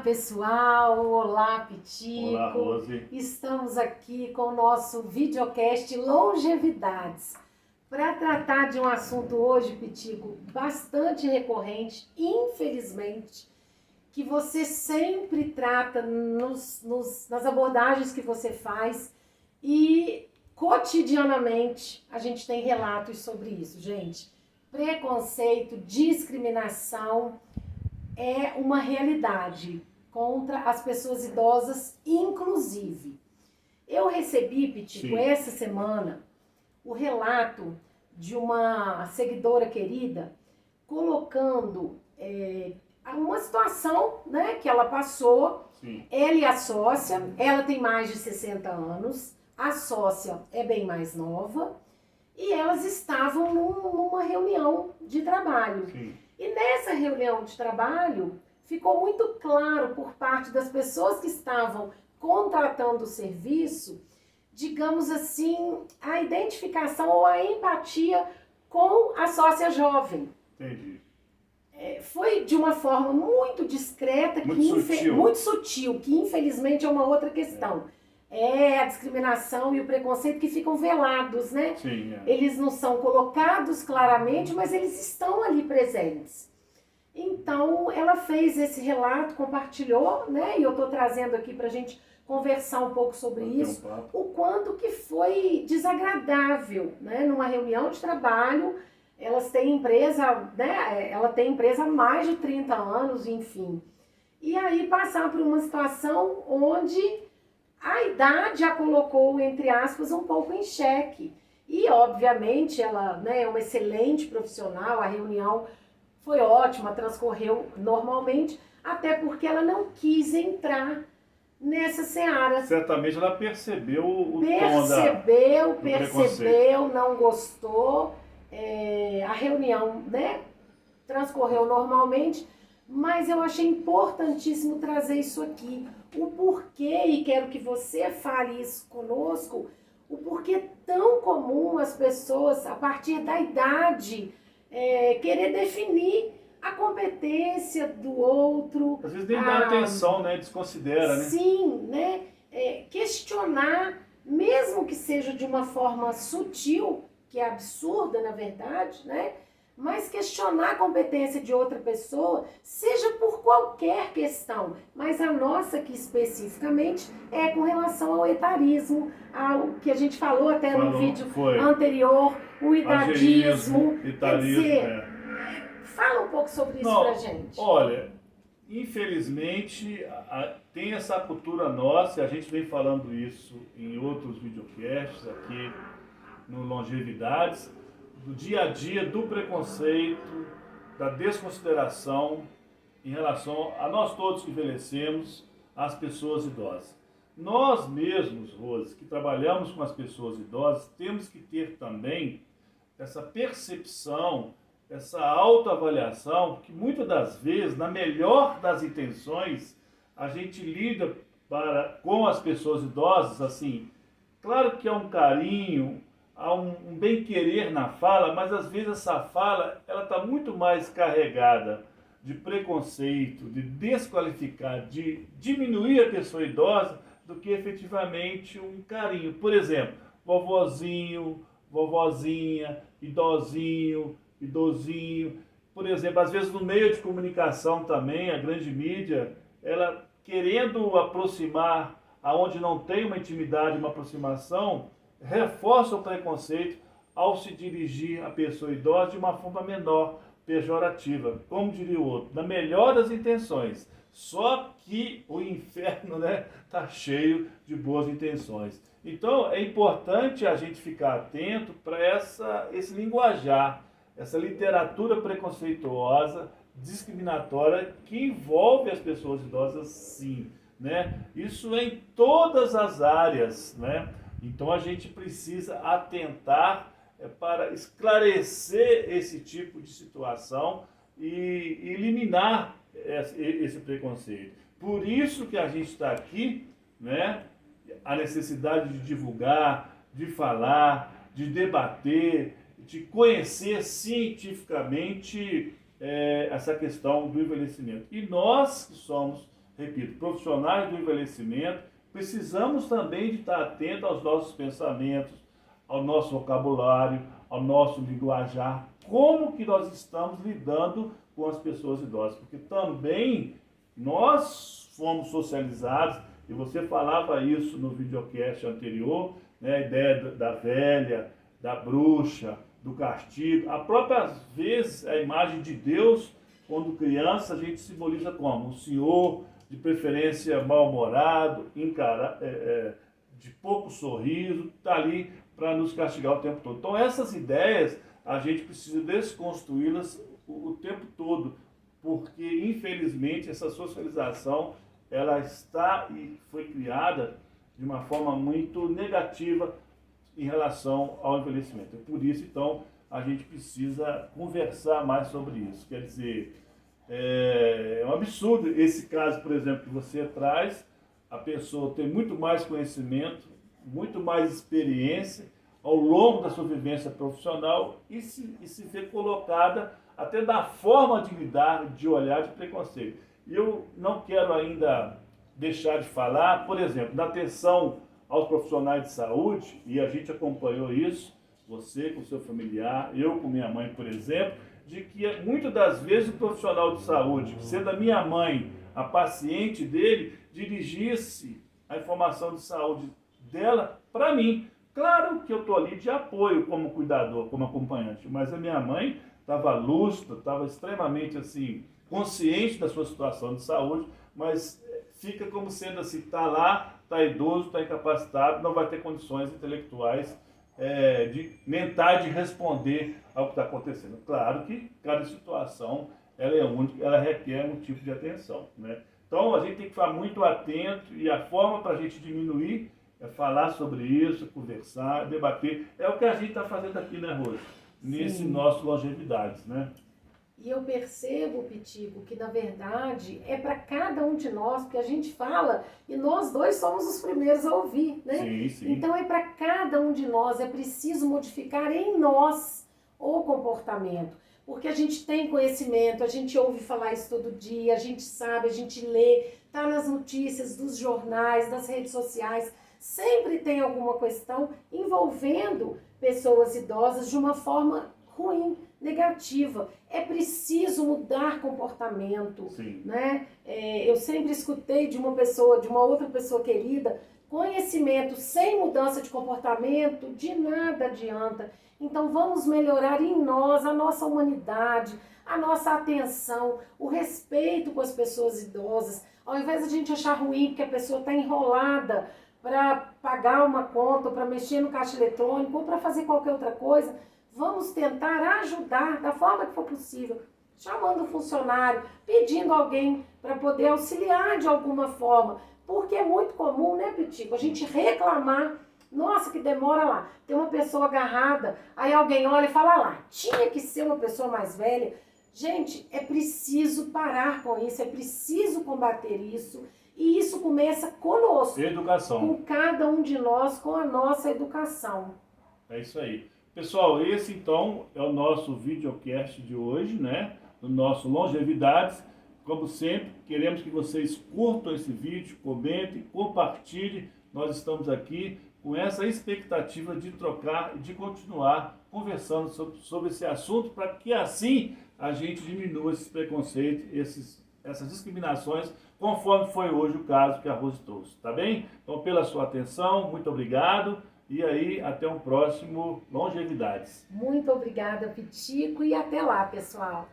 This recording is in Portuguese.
pessoal! Olá, Pitico! Olá, Rose! Estamos aqui com o nosso videocast Longevidades para tratar de um assunto hoje, Pitico, bastante recorrente, infelizmente, que você sempre trata nas abordagens que você faz e cotidianamente a gente tem relatos sobre isso, gente. Preconceito, discriminação é uma realidade contra as pessoas idosas, inclusive. Eu recebi, Pitico, essa semana, o relato de uma seguidora querida colocando uma situação, né, que ela passou. Sim. Ela e a sócia, ela tem mais de 60 anos, a sócia é bem mais nova, e elas estavam numa reunião de trabalho. Sim. E nessa reunião de trabalho, ficou muito claro por parte das pessoas que estavam contratando o serviço, digamos assim, a identificação ou a empatia com a sócia jovem. Entendi. Foi de uma forma muito discreta, muito sutil, que infelizmente é uma outra questão. É a discriminação e o preconceito que ficam velados, né? Sim, Eles não são colocados claramente, mas eles estão ali presentes. Então, ela fez esse relato, compartilhou, né? E eu estou trazendo aqui para a gente conversar um pouco sobre isso, o quanto que foi desagradável, né? Numa reunião de trabalho, elas têm empresa, né? Ela tem empresa há mais de 30 anos, enfim. E aí passar por uma situação onde a idade a colocou, entre aspas, um pouco em xeque. E, obviamente, ela, né, é uma excelente profissional, a reunião foi ótima, transcorreu normalmente, até porque ela não quis entrar nessa seara. Certamente ela percebeu o percebeu, não gostou. A reunião, né, transcorreu normalmente, mas eu achei importantíssimo trazer isso aqui. O porquê, e quero que você fale isso conosco, o porquê é tão comum as pessoas, a partir da idade, querer definir a competência do outro. Às vezes nem dá atenção, né? Desconsidera, né? Sim, né? Questionar, mesmo que seja de uma forma sutil, que é absurda, na verdade, né? Mas questionar a competência de outra pessoa, seja por qualquer questão, mas a nossa aqui especificamente é com relação ao etarismo, ao que a gente falou até no vídeo anterior, o idadismo. Quer dizer, fala um pouco sobre isso pra gente. Olha, infelizmente tem essa cultura nossa, e a gente vem falando isso em outros videocasts aqui no Longevidades, do dia a dia, do preconceito, da desconsideração em relação a nós todos que envelhecemos, às pessoas idosas. Nós mesmos, Rose, que trabalhamos com as pessoas idosas, temos que ter também essa percepção, essa autoavaliação, que muitas das vezes, na melhor das intenções, a gente lida com as pessoas idosas, assim, claro que é um carinho, há um bem-querer na fala, mas às vezes essa fala ela está muito mais carregada de preconceito, de desqualificar, de diminuir a pessoa idosa do que efetivamente um carinho. Por exemplo, vovozinho, vovozinha, idosinho, idosinho. Por exemplo, às vezes no meio de comunicação também, a grande mídia, ela querendo aproximar aonde não tem uma intimidade, uma aproximação, reforça o preconceito ao se dirigir à pessoa idosa de uma forma menor, pejorativa. Como diria o outro, na melhor das intenções. Só que o inferno, né, tá cheio de boas intenções. Então é importante a gente ficar atento para esse linguajar, essa literatura preconceituosa, discriminatória, que envolve as pessoas idosas, sim, né? Isso é em todas as áreas, né? Então a gente precisa atentar para esclarecer esse tipo de situação e eliminar esse preconceito. Por isso que a gente está aqui, né? A necessidade de divulgar, de falar, de debater, de conhecer cientificamente essa questão do envelhecimento. E nós que somos repito, profissionais do envelhecimento, precisamos também de estar atento aos nossos pensamentos, ao nosso vocabulário, ao nosso linguajar, como que nós estamos lidando com as pessoas idosas, porque também nós fomos socializados, e você falava isso no videocast anterior, né, a ideia da velha, da bruxa, do castigo, a própria vezes a imagem de Deus, quando criança, a gente simboliza como? Um senhor, de preferência mal-humorado, de pouco sorriso, está ali para nos castigar o tempo todo. Então essas ideias a gente precisa desconstruí-las o tempo todo, porque infelizmente essa socialização ela está e foi criada de uma forma muito negativa em relação ao envelhecimento. Por isso, então, a gente precisa conversar mais sobre isso. Quer dizer, é um absurdo esse caso, por exemplo, que você traz, a pessoa tem muito mais conhecimento, muito mais experiência ao longo da sua vivência profissional e se vê colocada até da forma de lidar, de olhar, de preconceito. E eu não quero ainda deixar de falar, por exemplo, da atenção aos profissionais de saúde, e a gente acompanhou isso, você com seu familiar, eu com minha mãe, por exemplo, de que muitas das vezes o profissional de saúde, sendo a minha mãe a paciente dele, dirigisse a informação de saúde dela para mim. Claro que eu estou ali de apoio como cuidador, como acompanhante, mas a minha mãe estava lúcida, estava extremamente assim, consciente da sua situação de saúde, mas fica como sendo assim, está lá, está idoso, está incapacitado, não vai ter condições intelectuais, mentais de responder ao que está acontecendo. Claro que cada situação ela é única, ela requer um tipo de atenção, né? Então a gente tem que ficar muito atento e a forma para a gente diminuir é falar sobre isso, conversar, debater. É o que a gente está fazendo aqui, né, Rose? Nesse nosso Longevidades, né? E eu percebo, Pitico, que na verdade é para cada um de nós, porque a gente fala e nós dois somos os primeiros a ouvir, né? Sim, sim. Então é para cada um de nós, é preciso modificar em nós o comportamento. Porque a gente tem conhecimento, a gente ouve falar isso todo dia, a gente sabe, a gente lê, tá nas notícias dos jornais, das redes sociais, sempre tem alguma questão envolvendo pessoas idosas de uma forma ruim, negativa. É preciso mudar comportamento, né? Eu sempre escutei de uma pessoa, de uma outra pessoa querida, conhecimento sem mudança de comportamento, de nada adianta. Então vamos melhorar em nós a nossa humanidade, a nossa atenção, o respeito com as pessoas idosas. Ao invés de a gente achar ruim porque a pessoa está enrolada para pagar uma conta, para mexer no caixa eletrônico ou para fazer qualquer outra coisa, vamos tentar ajudar da forma que for possível, chamando o funcionário, pedindo alguém para poder auxiliar de alguma forma, porque é muito comum, né, Pitico, a gente reclamar, nossa, que demora lá, tem uma pessoa agarrada, aí alguém olha e fala lá, tinha que ser uma pessoa mais velha. Gente, é preciso parar com isso, é preciso combater isso, e isso começa conosco, educação, com cada um de nós, com a nossa educação. É isso aí. Pessoal, esse então é o nosso videocast de hoje, né? Do nosso Longevidades. Como sempre, queremos que vocês curtam esse vídeo, comentem, compartilhem. Nós estamos aqui com essa expectativa de trocar e de continuar conversando sobre esse assunto para que assim a gente diminua esses preconceitos, essas discriminações, conforme foi hoje o caso que a Rose trouxe, tá bem? Então, pela sua atenção, muito obrigado. E aí, até um próximo Longevidades. Muito obrigada, Pitico, e até lá, pessoal.